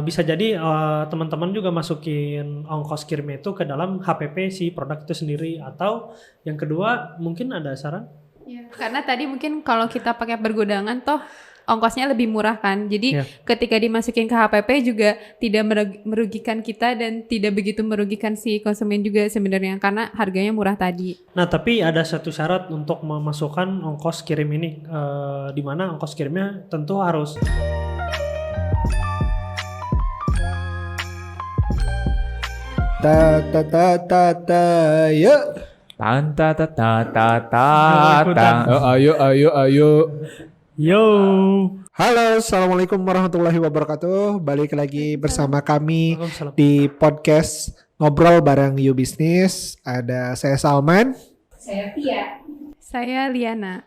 bisa jadi teman-teman juga masukin ongkos kirimnya itu ke dalam HPP si produk itu sendiri, atau yang kedua mungkin ada saran? Ya, karena tadi mungkin kalau kita pakai pergudangan toh ongkosnya lebih murah kan. Jadi ketika dimasukin ke HPP juga tidak merugikan kita dan tidak begitu merugikan si konsumen juga sebenarnya karena harganya murah tadi. Nah, tapi ada satu syarat untuk memasukkan ongkos kirim ini, di mana ongkos kirimnya tentu harus yuk. Ayo. Yo. Halo, assalamualaikum warahmatullahi wabarakatuh. Balik lagi bersama kami di podcast Ngobrol bareng You Business. Ada saya Salman, saya Pia, saya Liana,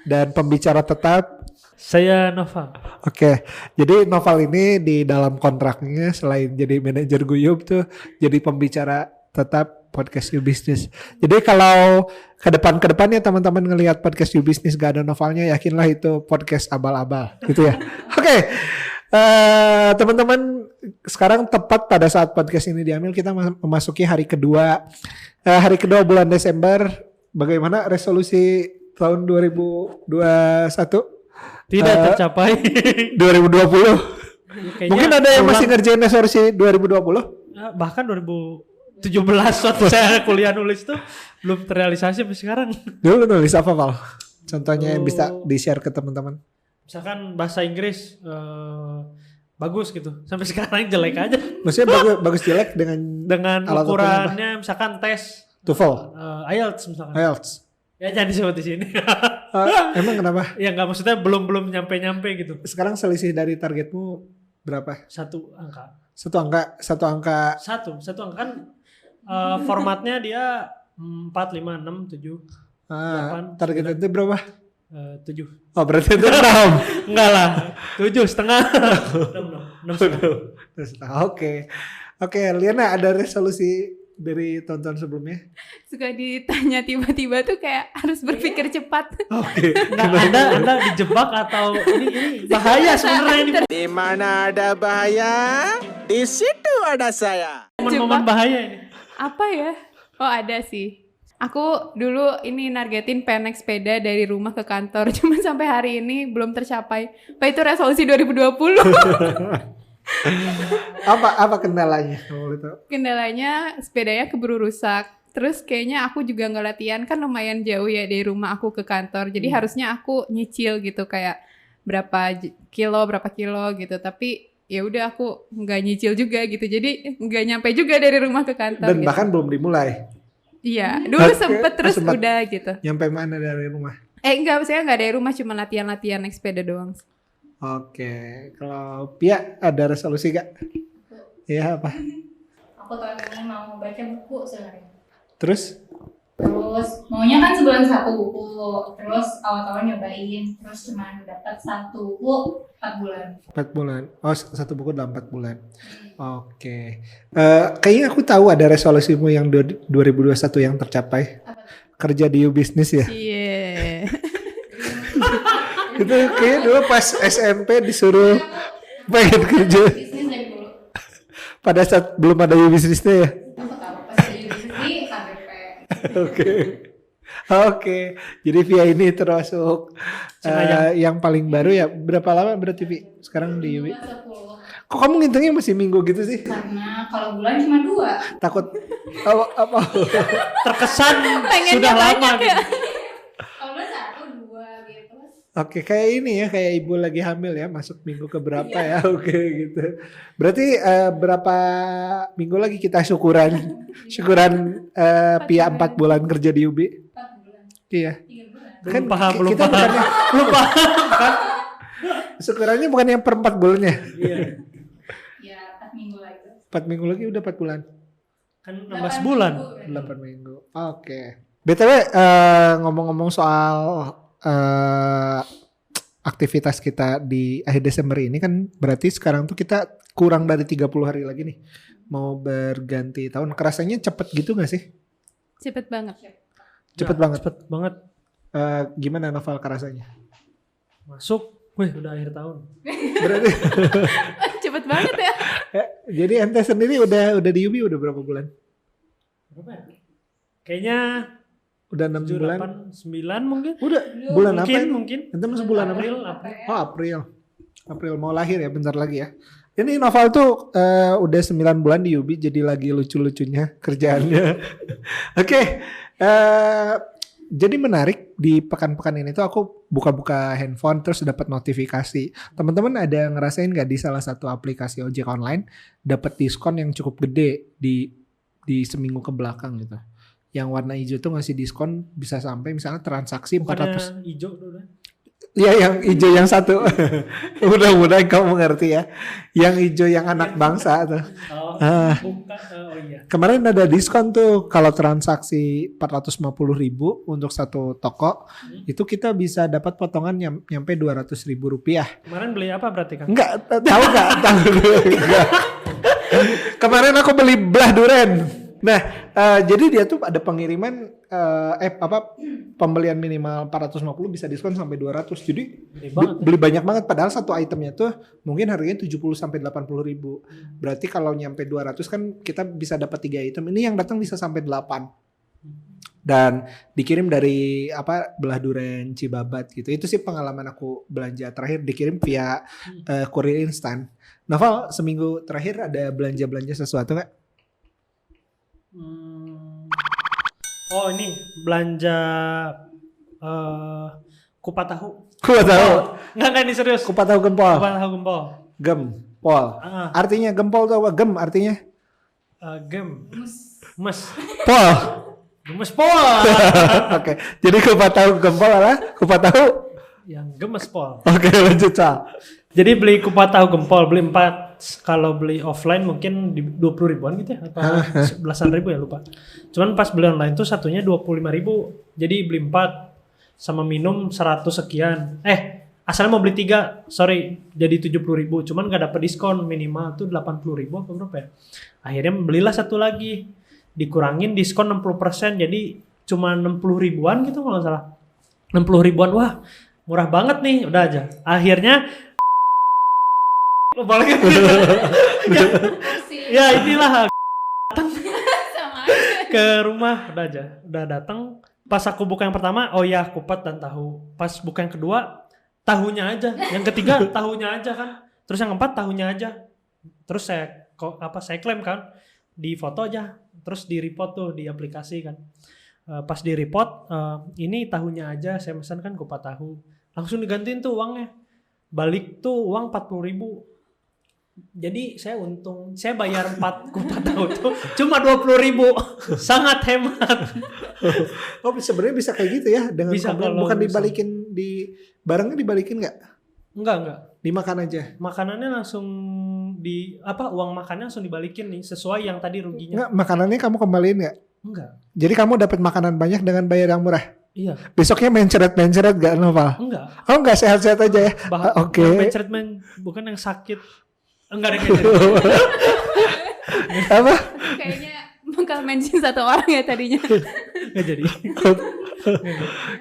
dan pembicara tetap saya Nova. Oke, jadi Noval ini di dalam kontraknya selain jadi manajer Guyub tuh jadi pembicara tetap podcast You Business. Jadi kalau ke depannya teman-teman ngelihat podcast You Business gak ada Novalnya, yakinlah itu podcast abal-abal gitu ya. Oke, teman-teman, sekarang tepat pada saat podcast ini diambil kita memasuki hari kedua bulan Desember. Bagaimana resolusi tahun 2021? Tidak tercapai. 2020. Mungkin ada yang masih ngerjain resolusi 2020? Bahkan 2017 waktu saya kuliah nulis tuh belum terrealisasi sampai sekarang. Dulu nulis apa, Val? Contohnya yang bisa di-share ke teman-teman. Misalkan bahasa Inggris bagus gitu. Sampai sekarang jelek aja. Maksudnya bagus jelek dengan ukurannya misalkan tes TOEFL, IELTS misalkan. IELTS. Ya jangan disebut di sini. Emang kenapa? Ya nggak, maksudnya belum nyampe gitu. Sekarang selisih dari targetmu berapa? Satu angka kan formatnya dia 4, 5, 6, 7, 8. Target itu berapa? 7. Oh, berarti itu 6. Enggak lah, 7,5. 6,5. Oke, Liana, ada resolusi dari tonton sebelumnya? Suka ditanya tiba-tiba tuh kayak harus berpikir cepat. Oke. Anda dijebak atau ini bahaya sebenarnya ini. Di mana ada bahaya, di situ ada saya. Momen-momen bahaya ini. Apa ya? Oh, ada sih. Aku dulu ini nargetin pengen naik sepeda dari rumah ke kantor, cuma sampai hari ini belum tercapai. Pak, itu resolusi 2020. Apa kendalanya? Kendalanya sepedanya keburu rusak. Terus kayaknya aku juga nggak latihan, kan lumayan jauh ya dari rumah aku ke kantor. Jadi harusnya aku nyicil gitu kayak berapa kilo gitu. Tapi ya udah aku nggak nyicil juga gitu. Jadi nggak nyampe juga dari rumah ke kantor. Dan gitu. Bahkan belum dimulai. Iya, dulu sempet terus udah gitu. Nyampe mana dari rumah? Enggak, saya nggak dari rumah, cuma latihan naik sepeda doang. Oke, kalau Pia ada resolusi gak? Iya, apa? Aku tahun ini mau baca buku sebenarnya. Terus Maunya kan sebulan 1 buku. Terus awal-awal nyobain, terus cuma dapat 1 buku 4 bulan. 4 bulan. Oh, 1 buku dalam 4 bulan. Oke. Kayaknya aku tahu ada resolusimu yang 2021 yang tercapai. Kerja di You Business ya? Iya. Itu kayaknya dulu pas SMP disuruh pengen kerja. Bisnis dari dulu. Pada saat belum ada You Business-nya ya? Aku tahu pas dari bisnis di KBP. Oke. Jadi Via ini termasuk yang paling baru ya. Berapa lama berarti Vi sekarang di You? 10. Kok kamu ngitungnya masih minggu gitu sih? Karena kalau bulan cuma 2. Takut apa? Terkesan Pengennya sudah lama banyak ya. gitu. Kalau bulan 1, 2 gitu. Oke, kayak ini ya, kayak ibu lagi hamil ya, masuk minggu ke berapa ya? Oke, gitu. Berarti berapa minggu lagi kita syukuran Pia 4 bulan kerja di UB? 4 bulan. Iya. 3 bulan. Kan Belum kita paham. syukurannya bukan yang per 4 bulannya. Iya. Ya 4 minggu lagi. 4 minggu lagi udah 4 bulan. Kan 16 bulan. 8 minggu. Oke. BTW ngomong-ngomong soal aktivitas kita di akhir Desember ini kan berarti sekarang tuh kita kurang dari 30 hari lagi nih mau berganti tahun. Kerasanya cepet gitu gak sih? Cepet banget. Cepet banget. Cepet banget. Gimana Noval kerasanya? Masuk, wih udah akhir tahun. Berarti Cepet banget ya. Jadi ente sendiri udah di Yubi udah berapa bulan? Berapa ya? Kayaknya Udah 6 7, bulan. 8, 9 mungkin. Udah bulan apa ini? Mungkin. Ente masuk bulan apa? April. Oh April mau lahir ya bentar lagi ya. Ini Noval tuh udah 9 bulan di Yubi jadi lagi lucu-lucunya kerjaannya. Oke, jadi menarik di pekan-pekan ini tuh aku buka-buka handphone terus dapat notifikasi. Teman-teman ada ngerasain nggak di salah satu aplikasi ojek online dapat diskon yang cukup gede di seminggu ke belakang gitu. Yang warna hijau tuh ngasih diskon bisa sampai misalnya transaksi 400. Bukannya hijau tuh udah. Iya yang hijau yang satu. Mudah-mudahan kamu mengerti ya. Yang hijau yang anak bangsa tuh. Oh, bukan. Oh iya. Kemarin ada diskon tuh kalau transaksi 450.000 untuk satu toko itu kita bisa dapat potongan nyampe 200.000 rupiah. Kemarin beli apa berarti kan? Enggak, tahu enggak? Enggak. Kemarin aku beli belah duren. Nah, jadi dia tuh ada pengiriman pembelian minimal 450 bisa diskon sampai 200. Jadi beli banyak banget padahal satu itemnya tuh mungkin harganya 70 sampai 80 ribu. Berarti kalau nyampe 200 kan kita bisa dapat 3 item. Ini yang datang bisa sampai 8. Dan dikirim dari belah duren Cibabat gitu. Itu sih pengalaman aku belanja terakhir dikirim via kurir instan. Noval seminggu terakhir ada belanja sesuatu nggak? Oh ini belanja kupat tahu. Kupat tahu. Enggak ini serius. Kupat tahu gempol. Kupat tahu gempol. Gempol. Artinya gempol tuh apa? Gem artinya? Mes. Pol. Gemes pol. Oke. Jadi kupat tahu gempol adalah kupat tahu yang gemes pol. Oke, lanjut Sal. Jadi beli kupat tahu gempol beli 4. Kalau beli offline mungkin di 20 ribuan gitu ya atau belasan ribu ya lupa. Cuman pas beli online tuh satunya 25 ribu. Jadi beli 4 sama minum 100 sekian. Asalnya mau beli 3, sorry jadi 70 ribu. Cuman gak dapet diskon minimal tuh 80 ribu apa berapa ya. Akhirnya belilah satu lagi. Dikurangin diskon 60% jadi cuma 60 ribuan gitu kalau nggak salah. 60 ribuan wah murah banget nih udah aja. Akhirnya balik ya inilah ke rumah udah datang pas aku buka yang pertama oh ya kupat dan tahu pas buka yang kedua tahunya aja yang ketiga tahunya aja kan terus yang keempat tahunya aja terus saya klaim kan di foto aja terus di report tuh di aplikasi kan pas di report ini tahunya aja saya pesan kan kupat tahu langsung digantiin tuh uangnya balik tuh uang 40 ribu. Jadi saya untung, saya bayar 4 kupat tahu tuh cuma 20 ribu, sangat hemat. Oh sebenarnya bisa kayak gitu ya dengan bisa, bukan dibalikin di barangnya dibalikin nggak? Enggak. Dimakan aja. Makanannya langsung uang makannya langsung dibalikin nih sesuai yang tadi ruginya. Enggak, makanannya kamu kembaliin nggak? Enggak. Jadi kamu dapat makanan banyak dengan bayar yang murah. Iya. Besoknya mencret gak Noval? Enggak. Oh enggak sehat-sehat aja ya. Oke. Mencret bukan yang sakit. Enggak ada kayaknya. Apa? Kayaknya bakal mention satu orang ya tadinya. Enggak jadi.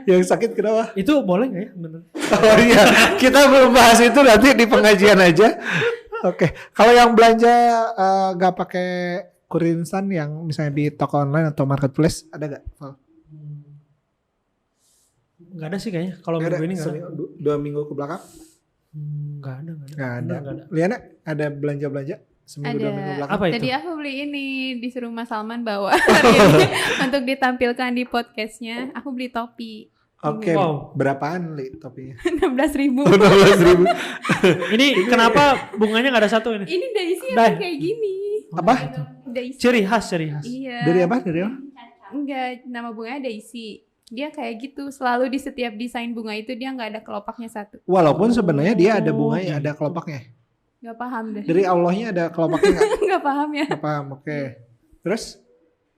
Yang sakit kenapa? Itu boleh nggak ya? Bener. Oh iya, kita belum bahas itu nanti di pengajian aja. Oke. Kalau yang belanja nggak pakai kurir instan yang misalnya di toko online atau marketplace ada nggak? Nggak ada sih kayaknya. Kalau minggu ini nggak ada. 2 minggu ke belakang? Nggak ada. Nggak ada. Liana ada belanja seminggu 2 minggu belakang? Apa itu? Tadi aku beli ini disuruh Mas Salman bawa hari ini untuk ditampilkan di podcastnya. Aku beli topi. Oke. Wow. Berapaan topinya? 16.000. 16.000. Ini kenapa bunganya nggak ada satu ini? Ini daisy Dai. yang kayak gini. Apa? Daisy. Ciri khas. Iya. Dari apa? Enggak, nama bunganya daisy. Dia kayak gitu, selalu di setiap desain bunga itu dia nggak ada kelopaknya satu. Walaupun sebenarnya dia ada bunganya, ada kelopaknya. Nggak paham deh. Dari Allahnya ada kelopaknya nggak? Nggak paham ya. Nggak paham, oke. Terus?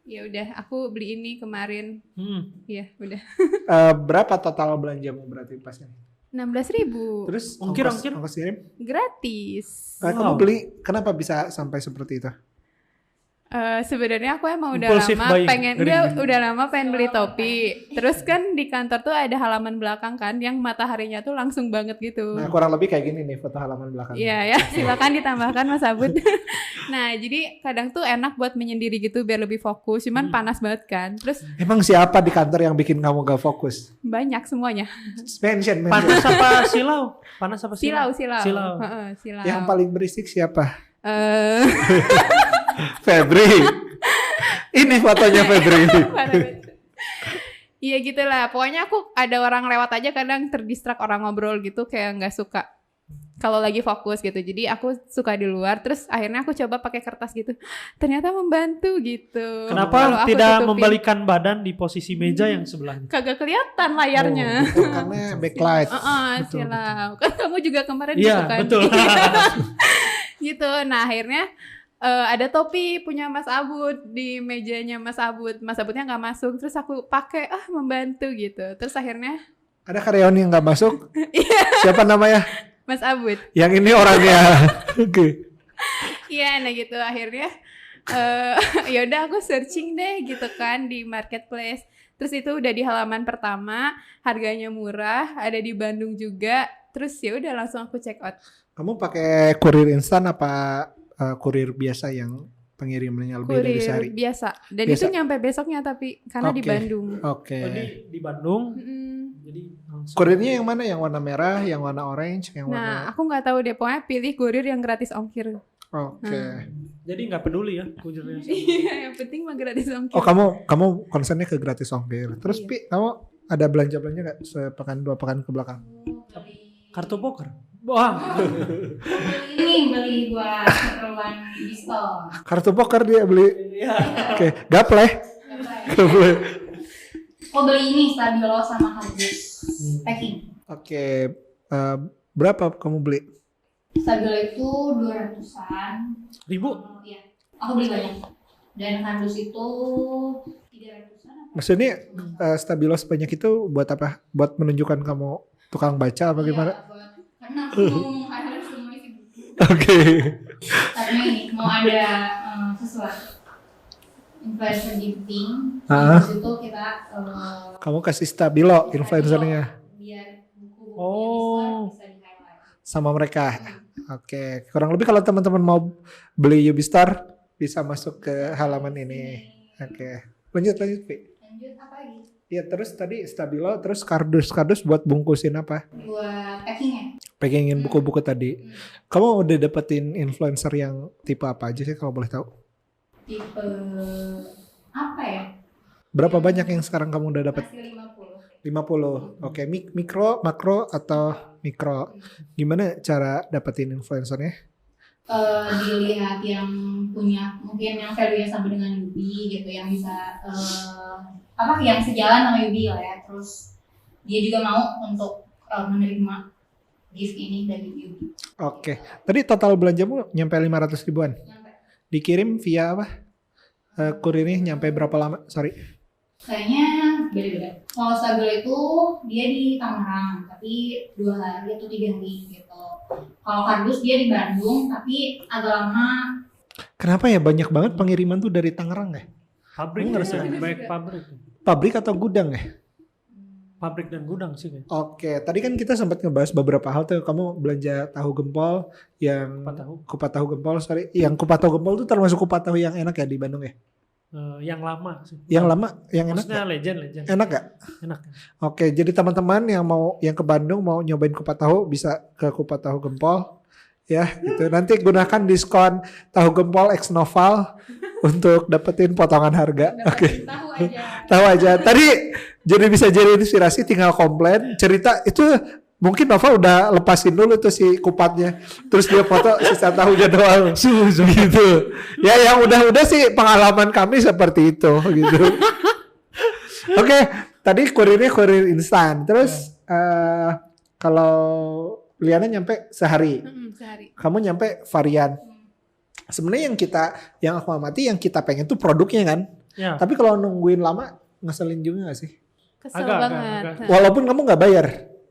Ya udah, aku beli ini kemarin. Iya, udah. Berapa total belanjamu berarti pasnya? 16.000. Terus Ongkir. ongkos kirim? Gratis. Kamu beli, kenapa bisa sampai seperti itu? Sebenarnya aku emang udah Impulsive lama buying. pengen Dari- udah lama pengen beli topi. Terus kan di kantor tuh ada halaman belakang kan yang mataharinya tuh langsung banget gitu. Nah kurang lebih kayak gini nih foto halaman belakang. Iya ya, silakan ditambahkan Mas Abud. Nah, jadi kadang tuh enak buat menyendiri gitu biar lebih fokus. Cuman panas banget kan. Terus Emang siapa di kantor yang bikin kamu gak fokus? banyak semuanya. Mention. Panas apa silau? Panas apa silau? Silau. Heeh, silau. Yang paling berisik siapa? Eh, Febri. Ini fotonya Febri. parah banget. Iya gitu lah. Pokoknya aku ada orang lewat aja kadang terdistrak orang ngobrol gitu kayak nggak suka. Kalau lagi fokus gitu. Jadi aku suka di luar. Terus akhirnya aku coba pakai kertas gitu. Ternyata membantu gitu. Kalau Kenapa aku tidak tutupin, membalikan badan di posisi meja yang sebelahnya? kagak kelihatan layarnya. Oh, karena backlight. Betul. Kan kamu juga kemarin Iya, gitu kan. betul. Gitu. Nah akhirnya ada topi punya Mas Abud di mejanya Mas Abud. Mas Abudnya nggak masuk. Terus aku pakai membantu gitu. Terus akhirnya Ada karyawan yang gak masuk? Siapa namanya? Mas Abud. Yang ini orangnya. Oke. Iya, nah gitu akhirnya ya udah aku searching deh gitu kan di marketplace. Terus itu udah di halaman pertama, harganya murah, ada di Bandung juga. Terus ya udah langsung aku check out. Kamu pakai kurir instan apa kurir biasa yang pengirimannya lebih dari Kurir sehari? biasa. Dan Biasa. itu nyampe besoknya tapi karena di Oke. Bandung. Oke. Di Bandung. Mm-mm. Jadi langsung. Kurirnya yang mana? Yang warna merah, yang warna orange, yang Nah, warna... aku nggak tahu deh. Pokoknya pilih kurir yang gratis ongkir. Oke. Jadi nggak peduli ya kurirnya. Iya, yang penting mah gratis ongkir. Oh kamu concernnya ke gratis ongkir. Terus Iya. Pi, kamu ada belanja-belanja gak sepekan 2 pekan ke belakang? Kartu poker. Wah, Beli buat keperluan di store. Kartu poker dia beli. iya. Oke, gaple. Gaple. Oh beli ini stabilo sama harddisk packing. Oke, berapa kamu beli? Stabilo itu 200-an. Ribu. Iya. Aku beli banyak. Dan harddisk itu 300-an. Maksudnya stabilo sebanyak itu buat apa? Buat menunjukkan kamu tukang baca apa gimana? Karena aku mau ada semua isi buku. Oke. Karena ini mau ada sesuatu influencer gifting. Ah. Terus itu kita Kamu kasih stabilo influencernya biar buku-buku Oh. bisa di highlight. sama mereka. Oke, kurang lebih kalau teman-teman mau beli Ubistar bisa masuk ke halaman ini. Oke, lanjut Pi. Lanjut apa lagi? Ya terus tadi stabilo, terus kardus buat bungkusin apa? Buat packingnya. Pegangin buku-buku tadi. Kamu udah dapetin influencer yang tipe apa aja sih kalau boleh tahu? Tipe apa ya? Berapa banyak yang sekarang kamu udah dapet? Masih 50. 50. Oke, mikro, makro atau mikro? Gimana cara dapetin influencernya? Dilihat yang punya mungkin yang value-nya sama dengan Yubi gitu, yang bisa yang sejalan sama Yubi lah ya. Terus dia juga mau untuk menerima gift ini dari Yubi. Oke, tadi total belanjamu nyampe 500 ribuan. Nyampe. Dikirim via apa? Kurir ini nyampe berapa lama? Sorry. Kayaknya beda-beda. Kalau Stabilo itu dia di Tangerang, tapi 2 hari atau 3 hari gitu. Kalau kardus dia di Bandung, tapi agak lama. Kenapa ya banyak banget pengiriman tuh dari Tangerang ya? Pabrik Bener, harusnya. sih. Baik pabrik. Pabrik atau gudang ya? Pabrik dan gudang sih kayaknya. Oke, tadi kan kita sempat ngebahas beberapa hal tuh. Kamu belanja tahu gempol yang Kupat tahu. kupat tahu gempol, sorry. Yang kupat tahu gempol tuh termasuk kupat tahu yang enak ya di Bandung ya? Yang lama sih. Yang lama, yang enak Maksudnya nggak? legend. Enak gak? Enak. Oke, jadi teman-teman yang ke Bandung mau nyobain kupat tahu bisa ke kupat tahu gempol ya gitu. Nanti gunakan diskon tahu gempol X Noval untuk dapetin potongan harga. Oke. Tahu aja. Tahu aja. Tadi jadi bisa jadi inspirasi, tinggal komplain cerita itu. Mungkin Nova udah lepasin dulu tuh si kupatnya, terus dia foto sisa tahunya doang, gitu. Ya yang udah sih pengalaman kami seperti itu, gitu. Oke, tadi kurirnya kurir instan. Terus kalau Liana nyampe sehari, Sehari. kamu nyampe varian. Sebenarnya yang aku amati yang kita pengen tuh produknya kan. Ya. Tapi kalau nungguin lama ngeselin juga gak sih? Kesel Agak. banget. Nah, Walaupun kamu nggak bayar.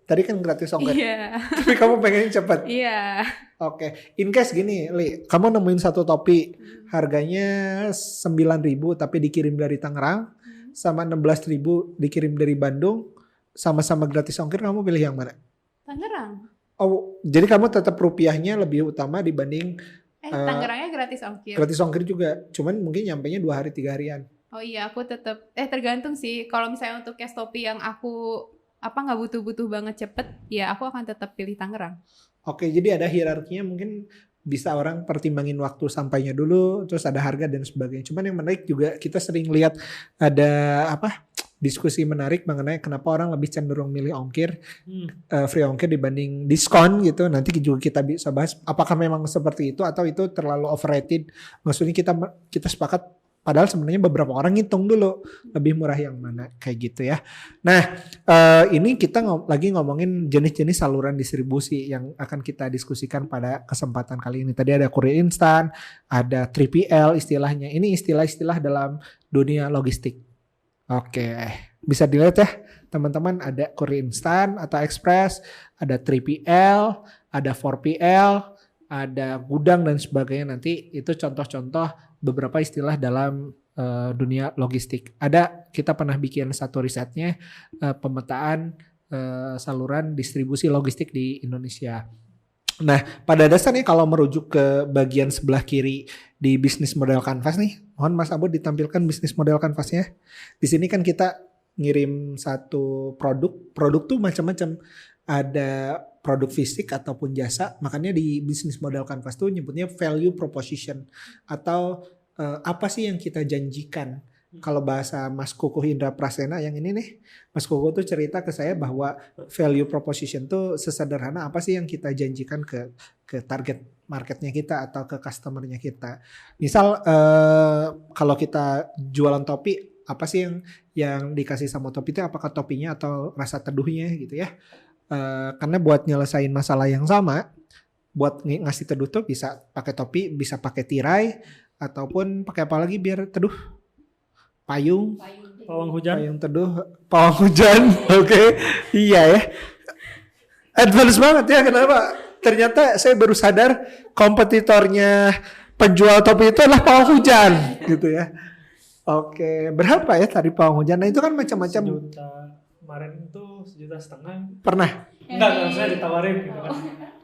Tadi kan gratis ongkir. Iya. Tapi kamu pengen cepet. Iya. Oke. In case gini, Li, kamu nemuin satu topi harganya 9.000 tapi dikirim dari Tangerang sama 16.000 dikirim dari Bandung, sama-sama gratis ongkir, kamu pilih yang mana? Tangerang. Oh, jadi kamu tetap rupiahnya lebih utama dibanding Tangerangnya gratis ongkir. gratis ongkir juga. Cuman mungkin nyampenya 2 hari 3 harian. Oh iya, aku tetap tergantung sih. Kalau misalnya untuk case topi yang aku nggak butuh-butuh banget cepet, ya aku akan tetap pilih Tangerang. Oke, jadi ada hierarkinya, mungkin bisa orang pertimbangin waktu sampainya dulu, terus ada harga dan sebagainya. Cuman yang menarik juga kita sering lihat ada diskusi menarik mengenai kenapa orang lebih cenderung milih ongkir, free ongkir dibanding diskon gitu. Nanti juga kita bisa bahas apakah memang seperti itu atau itu terlalu overrated. Maksudnya kita sepakat. Padahal sebenarnya beberapa orang ngitung dulu lebih murah yang mana kayak gitu ya. Nah ini kita lagi ngomongin jenis-jenis saluran distribusi yang akan kita diskusikan pada kesempatan kali ini. Tadi ada kurir instan, ada 3PL istilahnya. Ini istilah-istilah dalam dunia logistik. Oke, bisa dilihat ya teman-teman, ada kurir instan atau ekspres, ada 3PL, ada 4PL, ada gudang dan sebagainya. Nanti itu contoh-contoh beberapa istilah dalam dunia logistik. Kita pernah bikin satu risetnya pemetaan saluran distribusi logistik di Indonesia. Nah, pada dasarnya kalau merujuk ke bagian sebelah kiri di bisnis model kanvas nih, mohon Mas Abud ditampilkan bisnis model kanvasnya. Di sini kan kita ngirim satu produk tuh macam-macam. Ada produk fisik ataupun jasa, makanya di bisnis model kanvas tuh nyebutnya value proposition atau apa sih yang kita janjikan. Kalau bahasa Mas Kukuh Indra Prasena yang ini nih, Mas Kukuh tuh cerita ke saya bahwa value proposition tuh sesederhana apa sih yang kita janjikan ke target marketnya kita atau ke customernya kita. Misal kalau kita jualan topi, apa sih yang dikasih sama topi itu, apakah topinya atau rasa teduhnya gitu ya. Karena buat nyelesain masalah yang sama, buat ngasih teduh tuh bisa pakai topi, bisa pakai tirai, ataupun pakai apa lagi biar teduh? Payung hujan, pawang hujan. Oke. Iya ya. Advance banget ya, kenapa? Ternyata saya baru sadar kompetitornya penjual topi itu adalah pawang hujan gitu ya. Oke, berapa ya tadi pawang hujan? Nah itu kan macam-macam. Kemarin itu 1,5 juta. Pernah? Enggak, saya ditawarin gitu kan.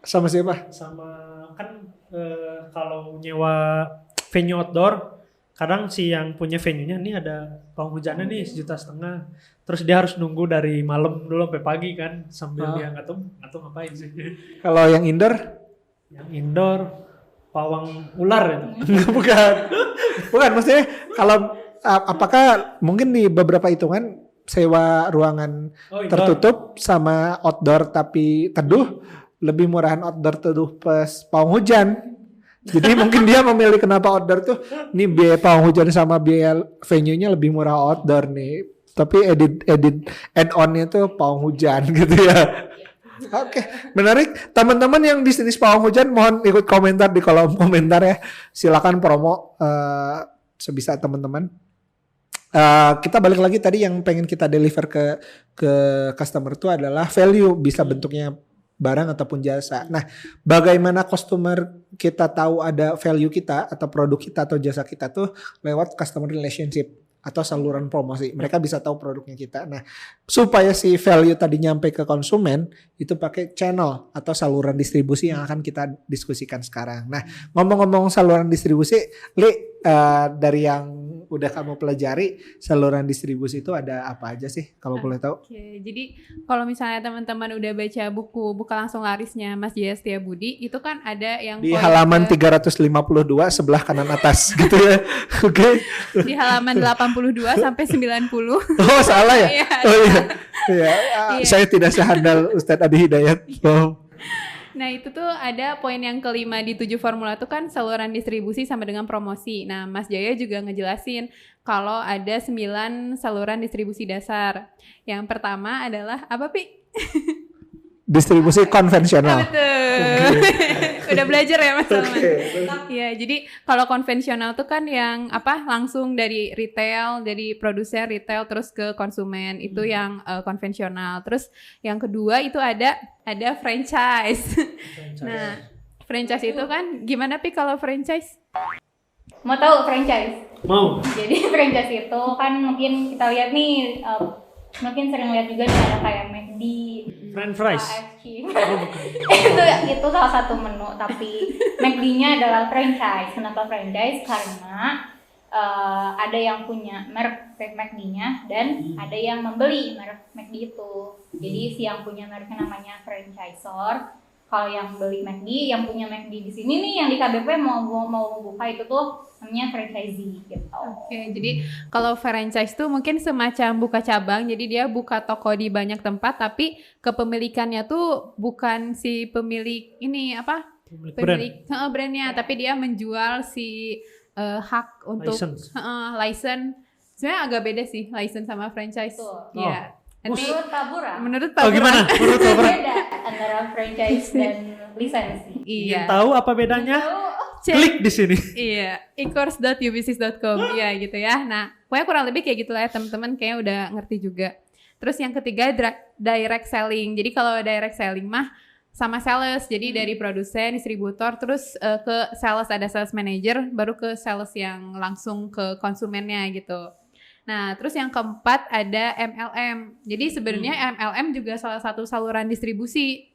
Sama siapa? Sama kan kalau nyewa venue outdoor, kadang si yang punya venue-nya nih ada pawang hujannya nih 1,5 juta. Terus dia harus nunggu dari malam dulu sampai pagi kan, sambil dia ngatung ngapain sih. Kalau yang indoor? Yang indoor pawang ular itu. Bukan maksudnya kalau apakah mungkin di beberapa hitungan sewa ruangan tertutup sama outdoor tapi teduh, lebih murahan outdoor teduh pas pawang hujan. Jadi mungkin dia memilih kenapa outdoor tuh, nih biaya pawang hujan sama biaya venue-nya lebih murah outdoor nih. Tapi edit add-on-nya tuh pawang hujan gitu ya. Oke, menarik. Teman-teman yang bisnis pawang hujan mohon ikut komentar di kolom komentar ya. Silakan promo sebisa teman-teman. Kita balik lagi tadi yang pengen kita deliver ke customer itu adalah value, bisa bentuknya barang ataupun jasa. Nah, bagaimana customer kita tahu ada value kita atau produk kita atau jasa kita tuh lewat customer relationship atau saluran promosi. Mereka bisa tahu produknya kita. Nah, supaya si value tadi nyampe ke konsumen itu pakai channel atau saluran distribusi yang akan kita diskusikan sekarang. Nah, ngomong-ngomong saluran distribusi, Li, dari yang udah kamu pelajari, saluran distribusi itu ada apa aja sih kalau boleh tahu? Oke, jadi kalau misalnya teman-teman udah baca buku Buka Langsung Larisnya Mas Jaya Setiabudi, itu kan ada yang di halaman 352 sebelah kanan atas gitu ya. Oke. Di halaman 82 sampai 90. Oh, salah ya? Iya. Oh iya. Iya. Saya tidak sehandal Ustadz Adi Hidayat. Oh. Nah itu tuh ada poin yang kelima di 7 formula tuh kan saluran distribusi sama dengan promosi. Nah Mas Jaya juga ngejelasin kalau ada 9 saluran distribusi dasar. Yang pertama adalah apa Pi? Distribusi konvensional. Betul. Udah belajar ya Mas Salman. Oke. Iya, jadi kalau konvensional tuh kan yang langsung dari retail, dari produsen retail terus ke konsumen, itu yang konvensional. Terus yang kedua itu ada franchise. Nah, franchise itu kan gimana Pi kalau franchise? Mau tahu franchise? Mau. Jadi franchise itu kan mungkin kita lihat nih, mungkin sering lihat juga nih ada kayak McD, French fries. KFC. Oh, bukan. itu salah satu menu, tapi McD-nya adalah franchise. Kenapa franchise? Karena ada yang punya merek McD-nya dan ada yang membeli merek McD itu. Jadi si yang punya mereknya namanya franchisor. Kalau yang beli McD, yang punya McD di sini nih, yang di KBP mau buka itu tuh namanya franchisee gitu. Oke, jadi kalau franchise tuh mungkin semacam buka cabang, jadi dia buka toko di banyak tempat, tapi kepemilikannya tuh bukan si pemilik ini pemilik brandnya, tapi dia menjual si hak untuk license. Sebenarnya agak beda sih license sama franchise. Iya. Menurut Tabura. Menurut Tabura. Oh gimana? Menurut Tabura. Beda antara franchise dan lisensi. Iya. Tahu apa bedanya? Klik di sini. Iya, e-course.ubusiness.com. Iya gitu ya. Nah, pokoknya kurang lebih kayak gitulah ya teman-teman, kayaknya udah ngerti juga. Terus yang ketiga direct selling. Jadi kalau direct selling mah sama sales. Jadi dari produsen, distributor, terus ke sales, ada sales manager, baru ke sales yang langsung ke konsumennya gitu. Nah, terus yang keempat ada MLM. Jadi sebenarnya MLM juga salah satu saluran distribusi.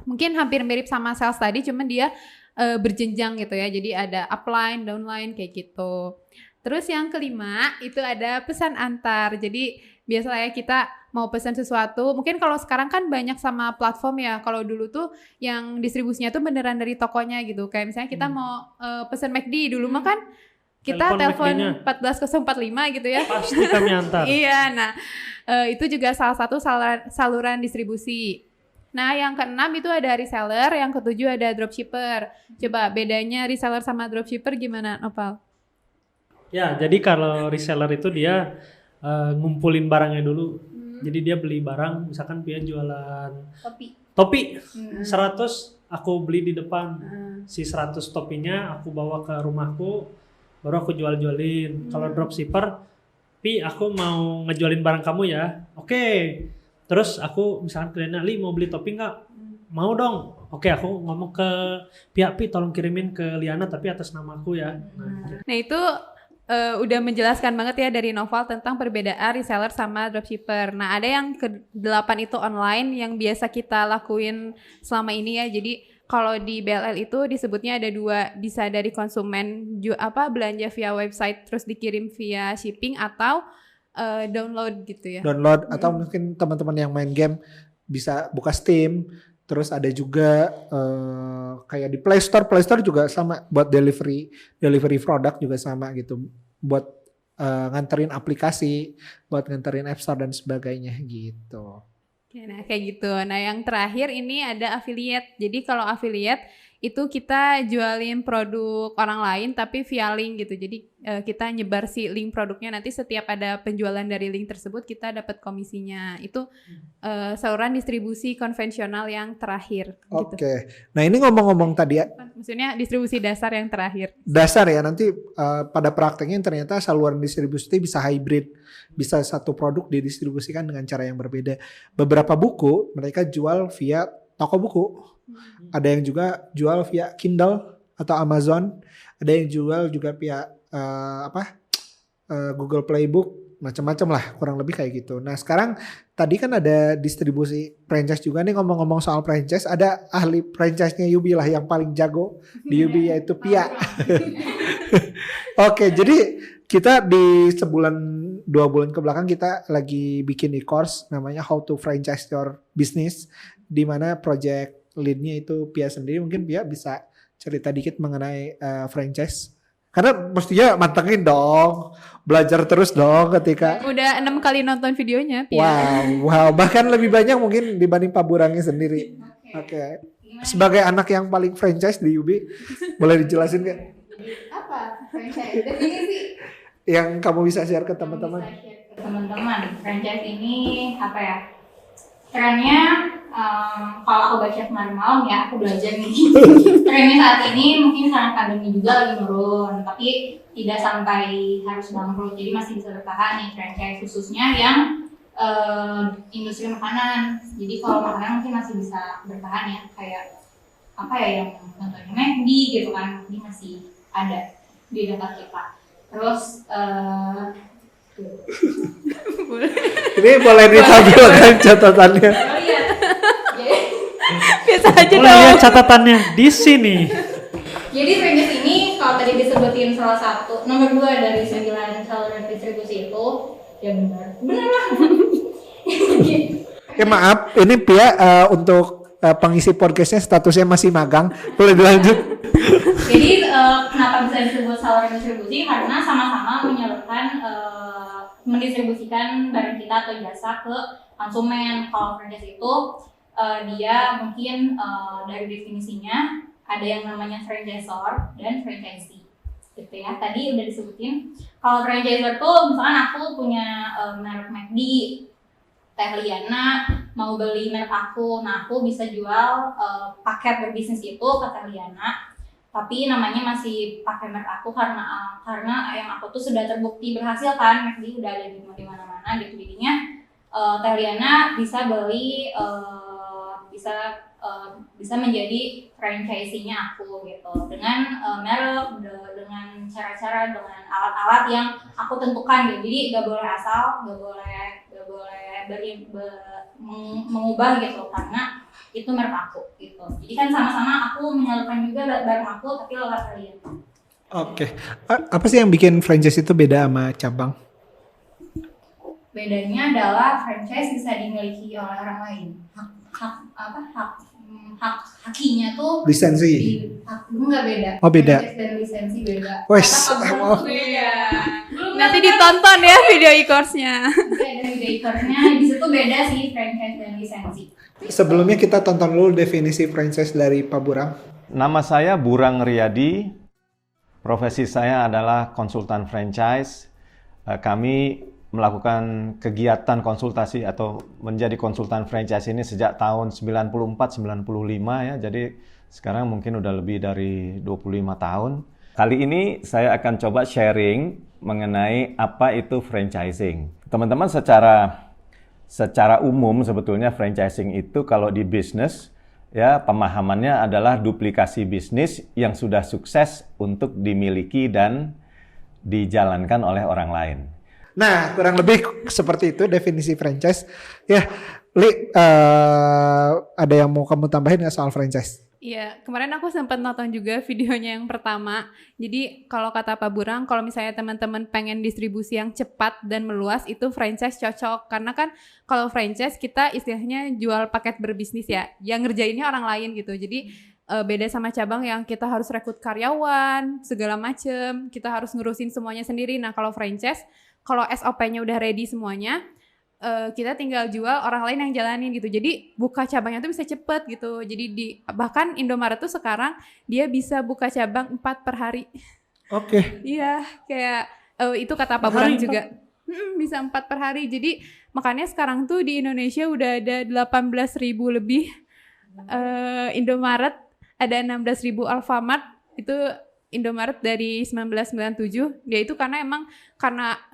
Mungkin hampir mirip sama sales tadi, cuman dia berjenjang gitu ya. Jadi ada upline, downline kayak gitu. Terus yang kelima itu ada pesan antar. Jadi biasanya kita mau pesan sesuatu, mungkin kalau sekarang kan banyak sama platform ya. Kalau dulu tuh yang distribusinya tuh beneran dari tokonya gitu. Kayak misalnya kita mau pesan McD dulu mah kan kita telepon 14045 gitu ya. Pasti kami antar. Iya, nah itu juga salah satu saluran distribusi. Nah, yang keenam itu ada reseller, yang ketujuh ada dropshipper. Coba bedanya reseller sama dropshipper gimana, Nopal? Ya, jadi kalau reseller itu dia ngumpulin barangnya dulu. Jadi dia beli barang, misalkan dia jualan topi 100, aku beli di depan. Si 100 topinya aku bawa ke rumahku, baru aku jual-jualin. Kalau dropshipper, Pi aku mau ngejualin barang kamu ya. Oke. Terus aku misalkan kliennya, Li mau beli topi nggak? Mau dong. Oke, aku ngomong ke pihak Pi tolong kirimin ke Liana tapi atas namaku ya. Nah itu udah menjelaskan banget ya dari Noval tentang perbedaan reseller sama dropshipper. Nah ada yang ke-8 itu online yang biasa kita lakuin selama ini ya. Jadi kalau di BLL itu disebutnya ada 2, bisa dari konsumen belanja via website terus dikirim via shipping atau download gitu ya. Download atau mungkin teman-teman yang main game bisa buka Steam. Terus ada juga kayak di Play Store juga sama buat delivery produk juga sama gitu. Buat nganterin aplikasi, buat nganterin App Store dan sebagainya gitu. Nah kayak gitu. Nah yang terakhir ini ada affiliate. Jadi kalau affiliate itu kita jualin produk orang lain tapi via link gitu. Jadi kita nyebar si link produknya, nanti setiap ada penjualan dari link tersebut kita dapat komisinya. Itu saluran distribusi konvensional yang terakhir. Oke. Gitu. Nah ini ngomong-ngomong tadi ya. Maksudnya distribusi dasar yang terakhir. Dasar ya, nanti pada prakteknya ternyata saluran distribusi itu bisa hybrid. Bisa satu produk didistribusikan dengan cara yang berbeda. Beberapa buku mereka jual via toko buku. Ada yang juga jual via Kindle atau Amazon. Ada yang jual juga via Google Playbook, macam-macam lah, kurang lebih kayak gitu. Nah sekarang tadi kan ada distribusi franchise juga nih. Ngomong-ngomong soal franchise, ada ahli franchise-nya Yubi lah yang paling jago di Yubi, yaitu Pia. Oke, jadi kita di 2 bulan kebelakang kita lagi bikin e-course namanya How to Franchise Your Business, di mana project lead-nya itu Pia sendiri. Mungkin Pia bisa cerita dikit mengenai franchise. Karena mestinya mantengin dong, belajar terus dong ketika. Udah 6 kali nonton videonya, Pia. Wow, bahkan lebih banyak mungkin dibanding Pak Burangnya sendiri. Oke. Sebagai anak yang paling franchise di UB, boleh dijelasin nggak? Apa franchise? Definisi yang kamu bisa share ke teman-teman. Teman-teman, franchise ini apa ya? Perannya kalau aku baca kemarin malam ya aku belajar nih. Trennya saat ini mungkin karena pandemi juga lagi menurun, tapi tidak sampai harus bangkrut. Jadi masih bisa bertahan nih franchise khususnya yang industri makanan. Jadi kalau makanan mungkin masih bisa bertahan ya, kayak apa ya yang contohnya McD gitu kan, ini masih ada di data kita. Terus Ini boleh ditampilkan catatannya. oh iya, Biasa aja Oh, dong. lihat catatannya di sini. jadi franchise ini kalau tadi disebutin salah satu nomor 2 dari 9 saluran distribusi itu ya benar lah. Oke maaf, ini Pia untuk pengisi podcastnya statusnya masih magang. Boleh dilanjut? Jadi kenapa bisa disebut saluran distribusi? Karena sama-sama menyalurkan mendistribusikan barang kita atau jasa ke konsumen. Kalau franchise itu dia mungkin dari definisinya ada yang namanya franchisor dan franchisee gitu ya. Tadi udah disebutin. Kalau franchisor tuh misalkan aku punya merek McD, Teh Liana mau beli merek aku, nah aku bisa jual paket berbisnis itu ke Teh Liana, tapi namanya masih pakai merek aku karena yang aku tuh sudah terbukti berhasil kan, McD udah ada di mana-mana gitu. Jadinya Teh Liana bisa beli bisa menjadi franchise-nya aku gitu dengan merek, dengan cara-cara, dengan alat-alat yang aku tentukan gitu. Jadi gak boleh asal, gak boleh mengubah gitu karena itu merek aku gitu. Jadi kan sama-sama aku menyalurkan juga barang aku tapi lewat kalian. Oke. Apa sih yang bikin franchise itu beda sama cabang? Bedanya adalah franchise bisa dimiliki oleh orang lain. Hakinya tuh Lisensi. enggak beda. Oh, beda. Franchise dan lisensi beda. Wes, Kata Pak oh. Bro tuh beda. Nanti ditonton ya video e-course-nya. Ada videonya di situ beda sih franchise dan lisensi. Sebelumnya kita tonton dulu definisi franchise dari Pak Burang. Nama saya Burang Riyadi. Profesi saya adalah konsultan franchise. Kami melakukan kegiatan konsultasi atau menjadi konsultan franchise ini sejak tahun 94-95 ya. Jadi sekarang mungkin udah lebih dari 25 tahun. Kali ini saya akan coba sharing mengenai apa itu franchising. Teman-teman secara umum sebetulnya franchising itu kalau di bisnis ya pemahamannya adalah duplikasi bisnis yang sudah sukses untuk dimiliki dan dijalankan oleh orang lain. Nah, kurang lebih seperti itu definisi franchise. Ya, Li, ada yang mau kamu tambahin nggak soal franchise? Iya, kemarin aku sempat nonton juga videonya yang pertama. Jadi kalau kata Pak Burang, kalau misalnya teman-teman pengen distribusi yang cepat dan meluas, itu franchise cocok. Karena kan kalau franchise kita istilahnya jual paket berbisnis ya, yang ngerjainnya orang lain gitu. Jadi beda sama cabang yang kita harus rekrut karyawan, segala macem. Kita harus ngurusin semuanya sendiri. Nah kalau franchise, kalau SOP-nya udah ready semuanya, kita tinggal jual, orang lain yang jalanin gitu. Jadi buka cabangnya tuh bisa cepet gitu. Jadi bahkan Indomaret tuh sekarang dia bisa buka cabang 4 per hari. Oke. Iya, kayak itu kata Pak Burang juga. Bisa 4 per hari. Jadi makanya sekarang tuh di Indonesia udah ada 18.000 lebih Indomaret, ada 16.000 Alfamart. Itu Indomaret dari 1997, dia itu karena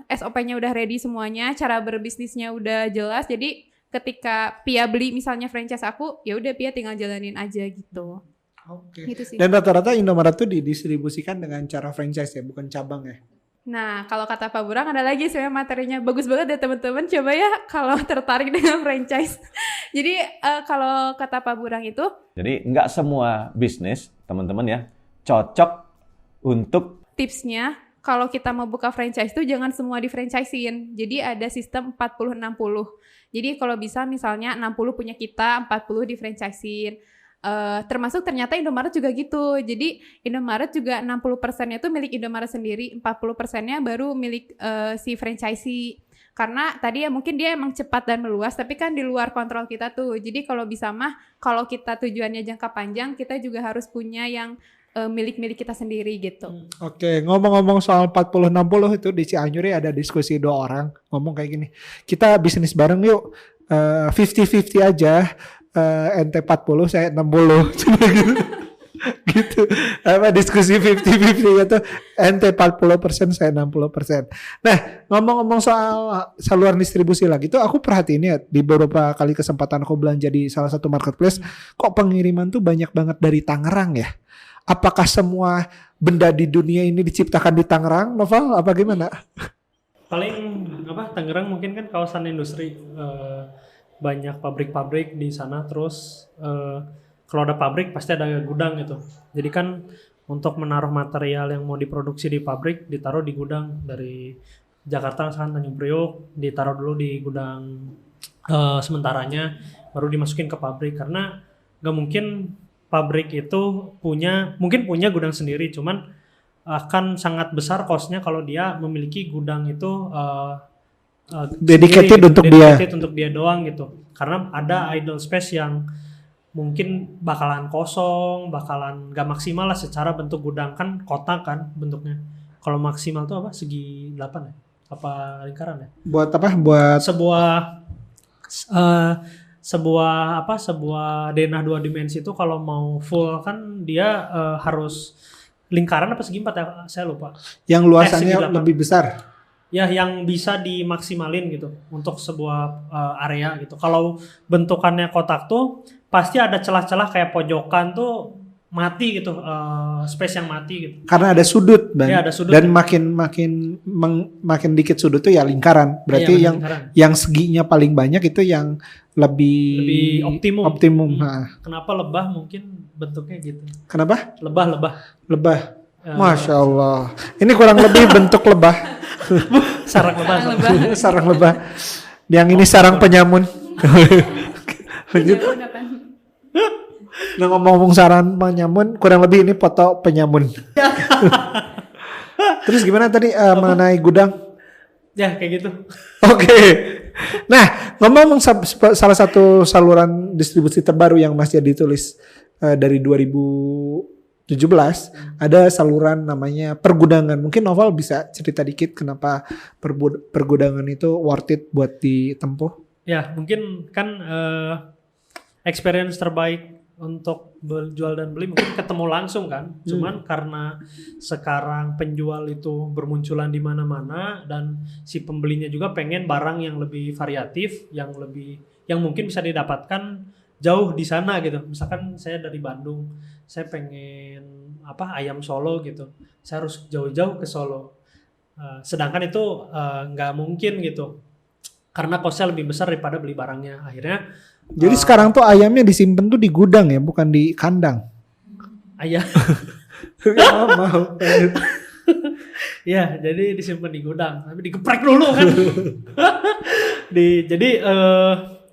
SOP-nya udah ready semuanya, cara berbisnisnya udah jelas, jadi ketika Pia beli misalnya franchise aku, ya udah Pia tinggal jalanin aja gitu. Oke. Gitu sih. Dan rata-rata Indomaret tuh didistribusikan dengan cara franchise ya, bukan cabang ya? Nah, kalau kata Pak Burang ada lagi sebenarnya materinya bagus banget ya teman-teman, coba ya kalau tertarik dengan franchise. Jadi kalau kata Pak Burang itu, Jadi nggak semua bisnis teman-teman ya cocok untuk tipsnya kalau kita mau buka franchise tuh jangan semua di franchisein. Jadi ada sistem 40-60. Jadi kalau bisa misalnya 60 punya kita, 40 di franchisein. Termasuk ternyata Indomaret juga gitu. Jadi Indomaret juga 60%-nya tuh milik Indomaret sendiri, 40%-nya baru milik si franchisee. Karena tadi ya mungkin dia emang cepat dan meluas, tapi kan di luar kontrol kita tuh. Jadi kalau bisa mah, kalau kita tujuannya jangka panjang, kita juga harus punya yang milik-milik kita sendiri gitu. Oke, ngomong-ngomong soal 40-60 itu di Cianjur ada diskusi 2 orang ngomong kayak gini. Kita bisnis bareng yuk, 50-50 aja. ente 40 saya 60 gitu. Apa diskusi 50-50 gitu. Ente 40% saya 60%. Nah, ngomong-ngomong soal saluran distribusi lagi tuh aku perhatiin ya di beberapa kali kesempatan aku belanja di salah satu marketplace, kok pengiriman tuh banyak banget dari Tangerang ya. Apakah semua benda di dunia ini diciptakan di Tangerang, Noval? Apa gimana? Paling Tangerang mungkin kan kawasan industri, banyak pabrik-pabrik di sana, terus kalau ada pabrik pasti ada gudang gitu. Jadi kan untuk menaruh material yang mau diproduksi di pabrik ditaruh di gudang. Dari Jakarta misalkan Tanjung Priok ditaruh dulu di gudang sementaranya, baru dimasukin ke pabrik. Karena gak mungkin pabrik itu mungkin punya gudang sendiri, cuman akan sangat besar cost-nya kalau dia memiliki gudang itu Dedicated sendiri, untuk untuk dia doang gitu. Karena ada idle space yang mungkin bakalan kosong, bakalan gak maksimal lah secara bentuk gudang, kan kotak kan bentuknya. Kalau maksimal tuh segi 8 ya? Apa lingkaran ya? Buat apa? Buat sebuah denah 2 dimensi itu kalau mau full kan dia harus lingkaran apa segi 4 ya? Saya lupa. Yang luasannya lebih besar. Ya, yang bisa dimaksimalin gitu untuk sebuah area gitu. Kalau bentukannya kotak tuh pasti ada celah-celah kayak pojokan tuh mati gitu, space yang mati gitu. Karena ada sudut, Bang. Ya, ada sudut. Dan makin dikit sudut tuh ya lingkaran. Berarti yang seginya paling banyak itu yang lebih optimum. Kenapa lebah mungkin bentuknya gitu? Kenapa? Lebah. Masya Allah. Ini kurang lebih bentuk lebah. Sarang lebah. Sarang lebah. Yang ini sarang penyamun. Lanjut. Nah, ngomong-ngomong sarang penyamun, kurang lebih ini foto penyamun. Terus gimana tadi mengenai gudang? Ya kayak gitu. Oke. Nah, ngomong salah satu saluran distribusi terbaru yang Mas Jadi tulis dari 2017 ada saluran namanya pergudangan. Mungkin Noval bisa cerita dikit kenapa pergudangan itu worth it buat ditempuh? Ya, mungkin kan experience terbaik untuk jual dan beli mungkin ketemu langsung kan. Cuman karena sekarang penjual itu bermunculan di mana-mana dan si pembelinya juga pengen barang yang lebih variatif, yang mungkin bisa didapatkan jauh di sana gitu. Misalkan saya dari Bandung, saya pengen ayam Solo gitu, saya harus jauh-jauh ke Solo. Sedangkan itu nggak mungkin gitu, karena kosnya lebih besar daripada beli barangnya. Akhirnya jadi sekarang tuh ayamnya disimpan tuh di gudang ya, bukan di kandang. Ayam. Mau. Ya, jadi disimpan di gudang, tapi digeprek dulu kan. Jadi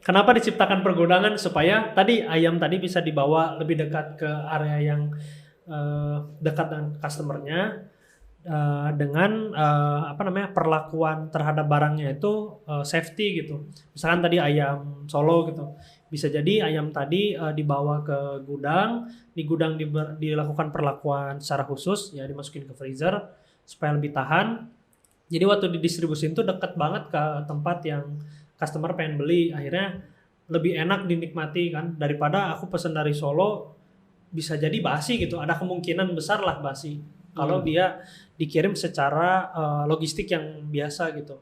kenapa diciptakan pergudangan? Supaya ayam tadi bisa dibawa lebih dekat ke area yang dekat dengan customernya, dengan perlakuan terhadap barangnya itu safety gitu. Misalkan tadi ayam Solo gitu, bisa jadi ayam tadi dibawa ke gudang, di gudang dilakukan perlakuan secara khusus, ya dimasukin ke freezer supaya lebih tahan. Jadi waktu didistribusin tuh dekat banget ke tempat yang customer pengen beli, akhirnya lebih enak dinikmati kan, daripada aku pesen dari Solo bisa jadi basi gitu, ada kemungkinan besar lah basi kalau dia dikirim secara logistik yang biasa gitu.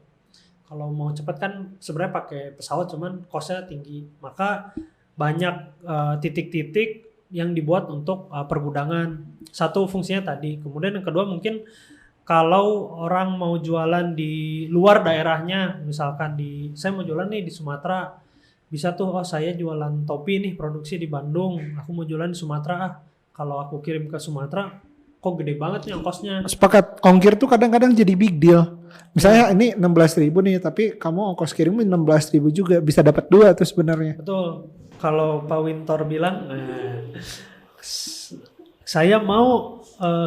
Kalau mau cepat kan sebenarnya pakai pesawat, cuman costnya tinggi, maka banyak titik-titik yang dibuat untuk pergudangan. Satu fungsinya tadi, kemudian yang kedua mungkin kalau orang mau jualan di luar daerahnya, misalkan saya mau jualan nih di Sumatera, bisa tuh, saya jualan topi nih produksi di Bandung, aku mau jualan di Sumatera, kalau aku kirim ke Sumatera kok gede banget nih ongkosnya. Sepakat, ongkir tuh kadang-kadang jadi big deal. Misalnya ini 16.000 nih, tapi kamu ongkos kirimin 16.000 juga, bisa dapat 2 tuh sebenarnya. Betul. Kalau Pak Wintor bilang, saya mau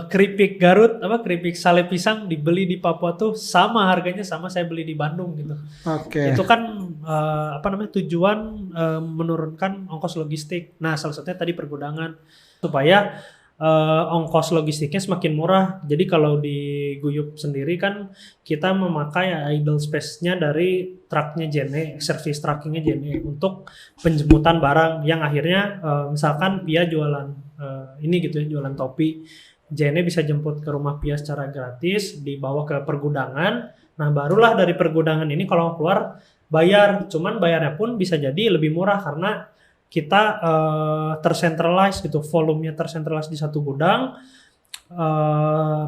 keripik Garut, keripik sale pisang dibeli di Papua tuh sama harganya sama saya beli di Bandung gitu. Oke. Itu kan tujuan menurunkan ongkos logistik. Nah, salah satunya tadi pergudangan, supaya ongkos logistiknya semakin murah. Jadi kalau di Guyup sendiri kan kita memakai idle space-nya dari truknya JNE, service truckingnya JNE untuk penjemputan barang yang akhirnya misalkan Pia jualan ini gitu ya, jualan topi, JNE bisa jemput ke rumah Pia secara gratis, dibawa ke pergudangan. Nah barulah dari pergudangan ini kalau keluar bayar, cuman bayarnya pun bisa jadi lebih murah karena kita tercentralize gitu, volumenya tercentralize di satu gudang,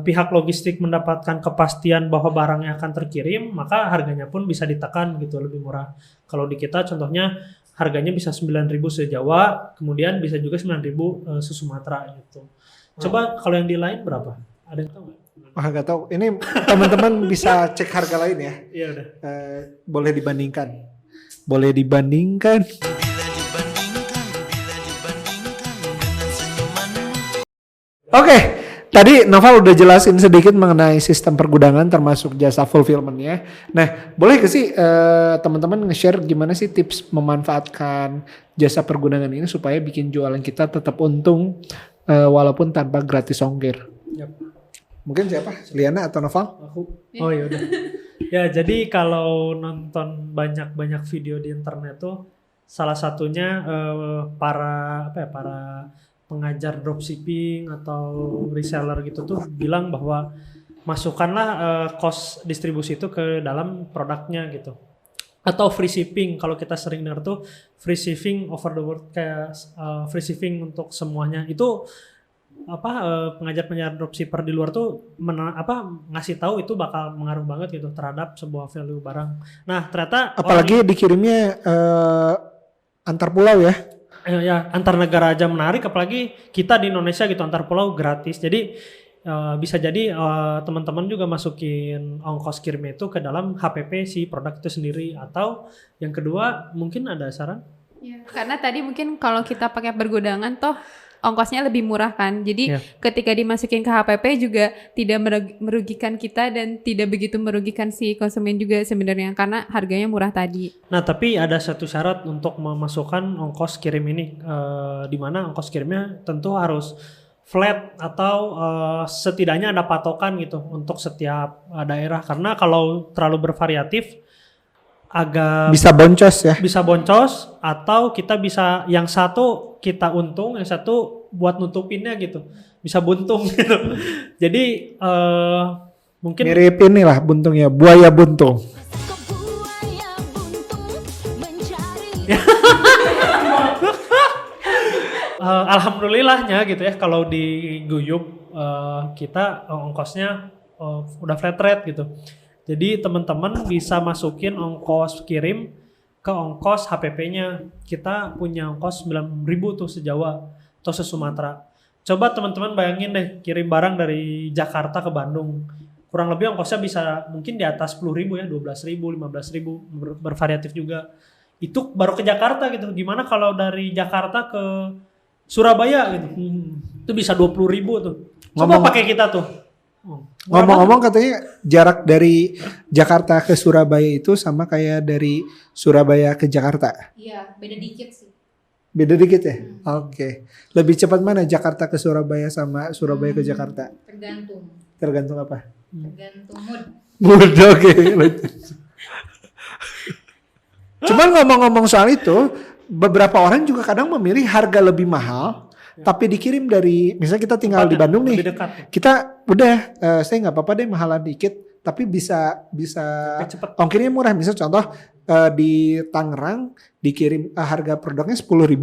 pihak logistik mendapatkan kepastian bahwa barangnya akan terkirim, maka harganya pun bisa ditekan gitu, lebih murah. Kalau di kita contohnya harganya bisa 9.000 se-Jawa, kemudian bisa juga 9.000 se-Sumatera gitu. Coba kalau yang di lain berapa? Ada yang tahu nggak? Wah nggak tahu. Ini teman-teman bisa cek harga lain ya. Iya udah. Boleh dibandingkan. Boleh dibandingkan. Oke, tadi Noval udah jelasin sedikit mengenai sistem pergudangan termasuk jasa fulfillment-nya. Nah, boleh gak sih teman-teman nge-share gimana sih tips memanfaatkan jasa pergudangan ini supaya bikin jualan kita tetap untung walaupun tanpa gratis ongkir? Yap. Mungkin siapa? Liana atau Noval? Aku. Oh ya udah. Ya jadi kalau nonton banyak-banyak video di internet tuh salah satunya para pengajar dropshipping atau reseller gitu tuh bilang bahwa masukkanlah cost distribusi itu ke dalam produknya gitu. Atau free shipping, kalau kita sering dengar tuh free shipping over the world, kayak free shipping untuk semuanya. Itu pengajar-pengajar dropshipper di luar tuh ngasih tahu itu bakal mengaruh banget gitu terhadap sebuah value barang. Nah, ternyata apalagi dikirimnya antar pulau ya. Ya, antar negara aja menarik, apalagi kita di Indonesia gitu antar pulau gratis. Jadi bisa jadi teman-teman juga masukin ongkos kirimnya itu ke dalam HPP si produk itu sendiri. Atau yang kedua mungkin ada saran? Ya, karena tadi mungkin kalau kita pakai pergudangan toh ongkosnya lebih murah kan. Jadi ketika dimasukin ke HPP juga tidak merugikan kita dan tidak begitu merugikan si konsumen juga sebenarnya karena harganya murah tadi. Nah, tapi ada satu syarat untuk memasukkan ongkos kirim ini, di mana ongkos kirimnya tentu harus flat atau setidaknya ada patokan gitu untuk setiap daerah, karena kalau terlalu bervariatif agak bisa boncos ya. Bisa boncos, atau kita bisa yang satu kita untung, yang satu buat nutupinnya gitu. Bisa buntung gitu. Jadi mungkin mirip inilah buntungnya, buaya buntung. Alhamdulillahnya gitu ya, kalau di Guyup kita ongkosnya udah flat rate gitu. Jadi teman-teman bisa masukin ongkos kirim ke ongkos HPP-nya. Kita punya ongkos 9.000 tuh se-Jawa atau se-Sumatera. Coba teman-teman bayangin deh, kirim barang dari Jakarta ke Bandung. Kurang lebih ongkosnya bisa mungkin di atas 10.000 ya, 12.000, 15.000, bervariatif juga. Itu baru ke Jakarta gitu. Gimana kalau dari Jakarta ke Surabaya gitu? Itu bisa 20.000 tuh. Coba pakai kita tuh. Ngomong-ngomong katanya jarak dari Jakarta ke Surabaya itu sama kayak dari Surabaya ke Jakarta. Iya, beda dikit sih. Beda dikit ya? Oke. Lebih cepat mana Jakarta ke Surabaya sama Surabaya ke Jakarta? Tergantung. Tergantung apa? Tergantung mood. Mood, oke. Cuman ngomong-ngomong soal itu, beberapa orang juga kadang memilih harga lebih mahal. Tapi dikirim dari, misalnya kita tinggal di Bandung nih, kita udah saya nggak apa-apa deh mahalan dikit, tapi bisa ongkirnya murah. Misal contoh di Tangerang dikirim harga produknya 10.000,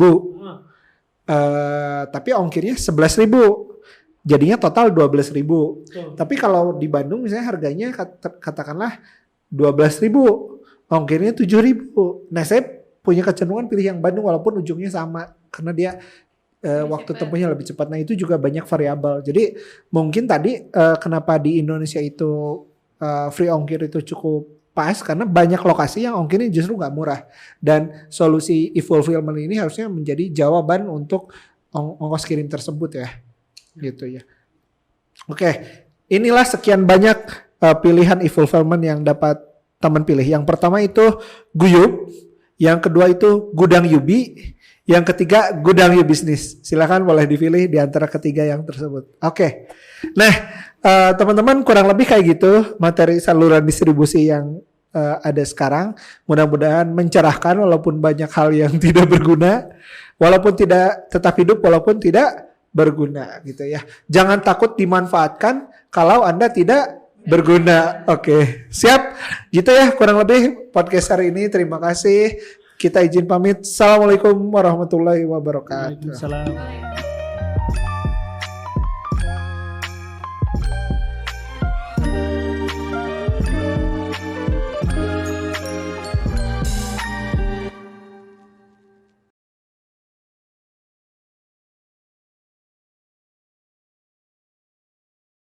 tapi ongkirnya 11.000, jadinya total 12.000. Tapi kalau di Bandung misalnya harganya katakanlah 12.000, ongkirnya 7.000. Nah saya punya kecenderungan pilih yang Bandung walaupun ujungnya sama karena dia waktu tempuhnya lebih cepat. Nah itu juga banyak variabel. Jadi mungkin tadi kenapa di Indonesia itu free ongkir itu cukup pas karena banyak lokasi yang ongkirnya justru nggak murah. Dan solusi e-fulfillment ini harusnya menjadi jawaban untuk ongkos kirim tersebut ya. Gitu ya. Oke, inilah sekian banyak pilihan e-fulfillment yang dapat teman pilih. Yang pertama itu Guyup, yang kedua itu Gudang Yubi, Yang ketiga, gudang You Business. Silakan boleh dipilih di antara ketiga yang tersebut. Oke. Nah, teman-teman kurang lebih kayak gitu materi saluran distribusi yang ada sekarang. Mudah-mudahan mencerahkan walaupun banyak hal yang tidak berguna, walaupun tidak tetap hidup, walaupun tidak berguna gitu ya. Jangan takut dimanfaatkan kalau Anda tidak berguna. Oke, siap. Gitu ya kurang lebih podcast hari ini. Terima kasih. Kita izin pamit. Assalamualaikum warahmatullahi wabarakatuh. Waalaikumsalam.